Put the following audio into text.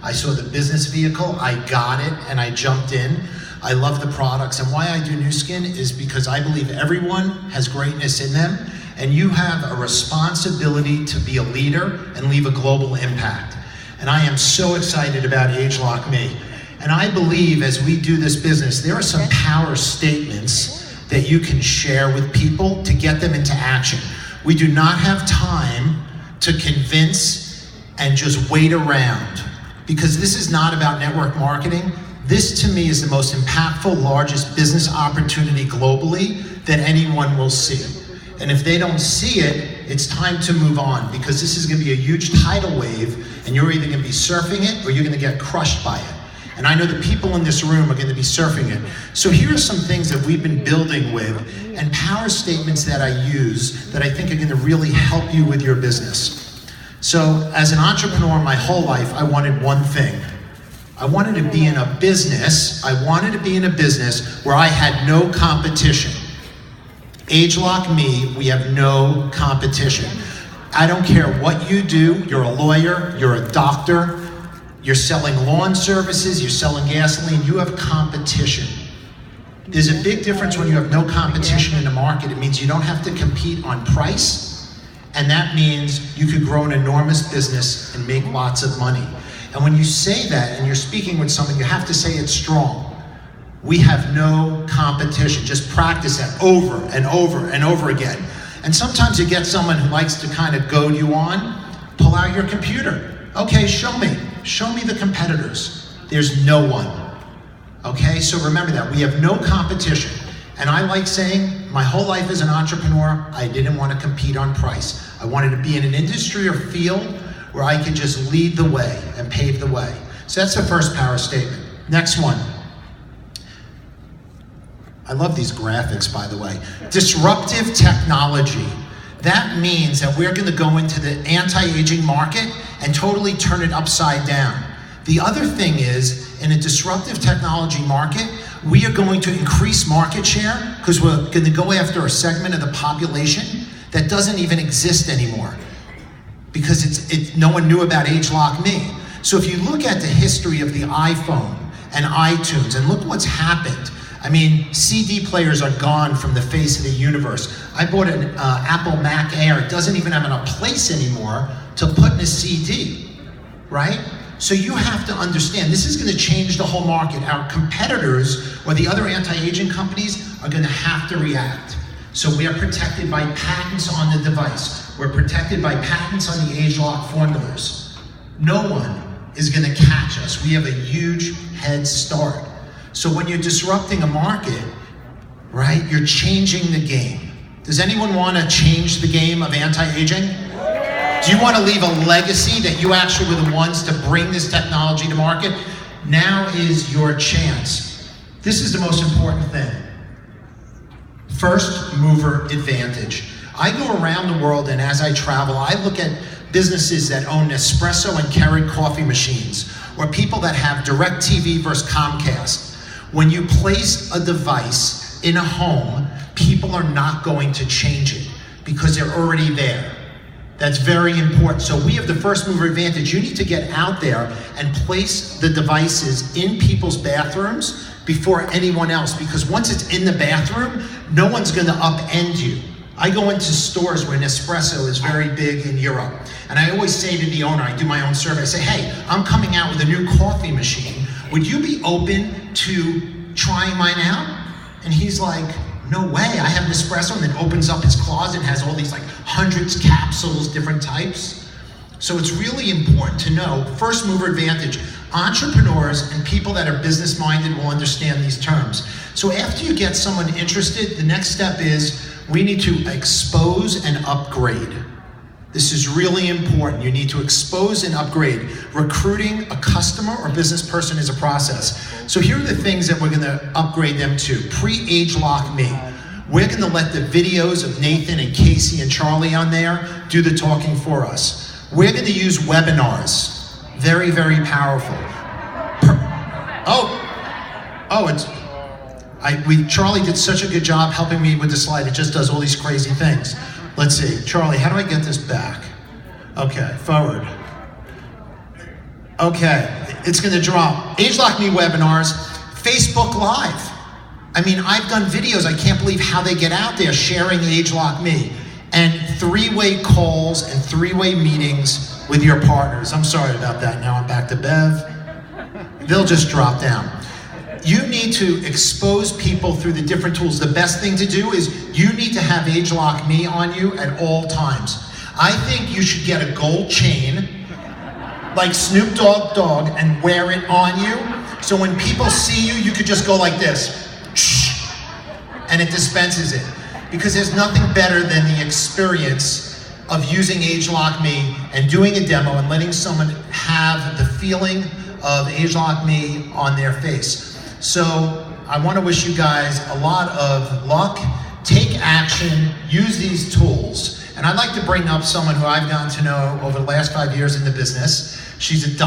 I saw the business vehicle, I got it, and I jumped in. I love the products, and why I do Nu Skin is because I believe everyone has greatness in them, and you have a responsibility to be a leader and leave a global impact. And I am so excited about Ageloc Me. And I believe as we do this business, there are some power statements that you can share with people to get them into action. We do not have time to convince and just wait around, because this is not about network marketing. This to me is the most impactful, largest business opportunity globally that anyone will see. And if they don't see it, it's time to move on, because this is gonna be a huge tidal wave, and you're either gonna be surfing it or you're gonna get crushed by it. And I know the people in this room are gonna be surfing it. So here are some things that we've been building with, and power statements that I use that I think are gonna really help you with your business. So as an entrepreneur my whole life, I wanted one thing. I wanted to be in a business, where I had no competition. Ageloc Me, we have no competition. I don't care what you do, you're a lawyer, you're a doctor, you're selling lawn services, you're selling gasoline, you have competition. There's a big difference when you have no competition in the market. It means you don't have to compete on price, and that means you could grow an enormous business and make lots of money. And when you say that and you're speaking with someone, you have to say it strong. We have no competition. Just practice that over and over and over again. And sometimes you get someone who likes to kind of goad you on. Pull out your computer. Okay, show me the competitors. There's no one. Okay, so remember that. We have no competition. And I like saying, my whole life as an entrepreneur, I didn't want to compete on price. I wanted to be in an industry or field where I could just lead the way and pave the way. So that's the first power statement. Next one. I love these graphics, by the way. Disruptive technology. That means that we're going to go into the anti-aging market and totally turn it upside down. The other thing is, in a disruptive technology market, we are going to increase market share because we're going to go after a segment of the population that doesn't even exist anymore, because no one knew about Ageloc Me. So if you look at the history of the iPhone and iTunes, and look what's happened. I mean, CD players are gone from the face of the universe. I bought an Apple Mac Air. It doesn't even have a place anymore to put in a CD, right? So you have to understand, this is going to change the whole market. Our competitors, or the other anti-aging companies, are going to have to react. So we are protected by patents on the device. We're protected by patents on the Ageloc formulas. No one is going to catch us. We have a huge head start. So when you're disrupting a market, right, you're changing the game. Does anyone want to change the game of anti-aging? Do you want to leave a legacy that you actually were the ones to bring this technology to market? Now is your chance. This is the most important thing. First mover advantage. I go around the world, and as I travel, I look at businesses that own Nespresso and Keurig coffee machines, or people that have DirecTV versus Comcast. When you place a device in a home, people are not going to change it because they're already there. That's very important. So we have the first mover advantage. You need to get out there and place the devices in people's bathrooms before anyone else, because once it's in the bathroom, no one's going to upend you. I go into stores where Nespresso is very big in Europe, and I always say to the owner, I do my own survey, I say, hey, I'm coming out with a new coffee machine. Would you be open to trying mine out? And he's like, no way, I have Nespresso, and then opens up his closet and has all these like hundreds capsules, different types. So it's really important to know, first mover advantage. Entrepreneurs and people that are business minded will understand these terms. So after you get someone interested, the next step is we need to expose and upgrade. This is really important. You need to expose and upgrade. Recruiting a customer or business person is a process. So here are the things that we're going to upgrade them to. Pre-Ageloc Me. We're going to let the videos of Nathan and Casey and Charlie on there do the talking for us. We're going to use webinars. Very, very powerful. Charlie did such a good job helping me with the slide. It just does all these crazy things. Let's see, Charlie, how do I get this back? Okay, forward. Okay, it's gonna drop. Ageloc Me webinars, Facebook Live. I mean, I've done videos, I can't believe how they get out there sharing Ageloc Me. And 3-way calls and 3-way meetings with your partners. I'm sorry about that, now I'm back to Bev. They'll just drop down. You need to expose people through the different tools. The best thing to do is you need to have Ageloc Me on you at all times. I think you should get a gold chain, like Snoop Dogg, and wear it on you. So when people see you, you could just go like this, and it dispenses it. Because there's nothing better than the experience of using Ageloc Me and doing a demo and letting someone have the feeling of Ageloc Me on their face. So I want to wish you guys a lot of luck. Take action, use these tools. And I'd like to bring up someone who I've gotten to know over the last 5 years in the business. She's a